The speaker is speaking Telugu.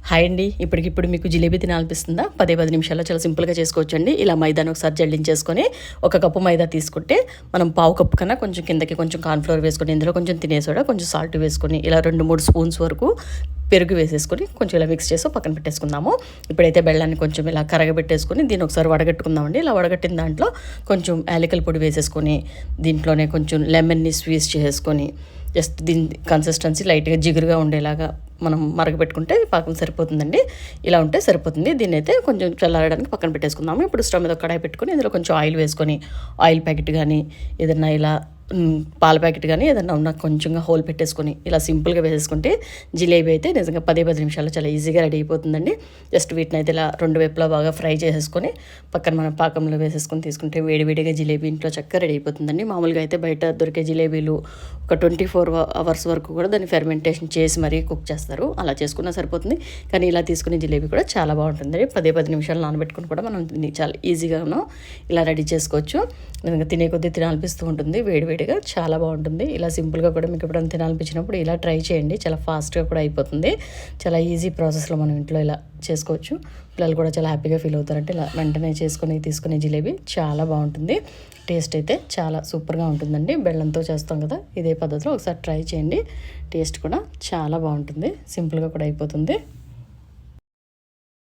హాయ్ అండి. ఇప్పటికిప్పుడు మీకు జిలేబీ తినాలనిపిస్తుందా? 10 నిమిషాల్లో చాలా సింపుల్‌గా చేసుకోవచ్చండి. ఇలా మైదాను ఒకసారి జల్లించేసుకొని, ఒక కప్పు మైదా తీసుకుంటే, మనం పావు కప్పు కన్నా కొంచెం కిందకి కొంచెం కార్న్‌ఫ్లోర్ వేసుకొని, ఇందులో కొంచెం తినే సోడా, కొంచెం సాల్ట్ వేసుకొని, ఇలా 2, 3 స్పూన్స్ వరకు పెరుగు వేసేసుకొని, కొంచెం ఇలా మిక్స్ చేసి పక్కన పెట్టేసుకుందాము. ఇప్పుడైతే బెల్లాన్ని కొంచెం ఇలా కరగబెట్టేసుకొని, దీన్ని ఒకసారి వడగట్టుకుందామండి. ఇలా వడగట్టిన దాంట్లో కొంచెం యాలకుల పొడి వేసేసుకొని, దీంట్లోనే కొంచెం లెమన్‌ని స్క్వీజ్ చేసేసుకొని, జస్ట్ దీని కన్సిస్టెన్సీ లైట్‌గా జిగురుగా ఉండేలాగా మనం మరగపెట్టుకుంటే పాకం సరిపోతుందండి. ఇలా ఉంటే సరిపోతుంది. దీన్నైతే కొంచెం చల్లారడానికి పక్కన పెట్టేసుకుందాము. ఇప్పుడు స్టవ్ మీద కడాయి పెట్టుకొని ఇందులో కొంచెం ఆయిల్ వేసుకొని, ఆయిల్ ప్యాకెట్ కానీ ఏదన్నా ఇలా పాల ప్యాకెట్ కానీ ఏదన్నా ఉన్న కొంచెంగా హోల్ పెట్టేసుకొని ఇలా సింపుల్గా వేసేసుకుంటే జిలేబీ అయితే నిజంగా 10 నిమిషాల్లో చాలా ఈజీగా రెడీ అయిపోతుందండి. జస్ట్ వీటిని అయితే ఇలా రెండు వైపులా బాగా ఫ్రై చేసేసుకొని పక్కన మనం పాకంలో వేసేసుకొని తీసుకుంటే వేడివేడిగా జిలేబీ ఇంట్లో చక్కగా రెడీ అయిపోతుందండి. మామూలుగా అయితే బయట దొరికే జిలేబీలు ఒక 24 అవర్స్ వరకు కూడా దాన్ని ఫెర్మెంటేషన్ చేసి మరీ కుక్ చేస్తారు. అలా చేసుకున్నా సరిపోతుంది. కానీ ఇలా తీసుకునే జిలేబీ కూడా చాలా బాగుంటుంది. 10 నిమిషాలు నానబెట్టుకుని కూడా మనం చాలా ఈజీగాను ఇలా రెడీ చేసుకోవచ్చు. నిజంగా తినే కొద్దీ తినాలనిపిస్తూ ఉంటుంది. వేడివేడిగా చాలా బాగుంటుంది. ఇలా సింపుల్గా కూడా మీకు ఎప్పుడైనా తినాలనిపించినప్పుడు ఇలా ట్రై చేయండి. చాలా ఫాస్ట్గా కూడా అయిపోతుంది. చాలా ఈజీ ప్రాసెస్లో మనం ఇంట్లో ఇలా చేసుకోవచ్చు. పిల్లలు కూడా చాలా హ్యాపీగా ఫీల్ అవుతారంటే ఇలా వెంటనే తీసుకునే జిలేబీ చాలా బాగుంటుంది. టేస్ట్ అయితే చాలా సూపర్గా ఉంటుందండి. బెల్లంతో చేస్తాం కదా, ఇదే పద్ధతిలో ఒకసారి ట్రై చేయండి. టేస్ట్ కూడా చాలా బాగుంటుంది. సింపుల్గా కూడా అయిపోతుంది.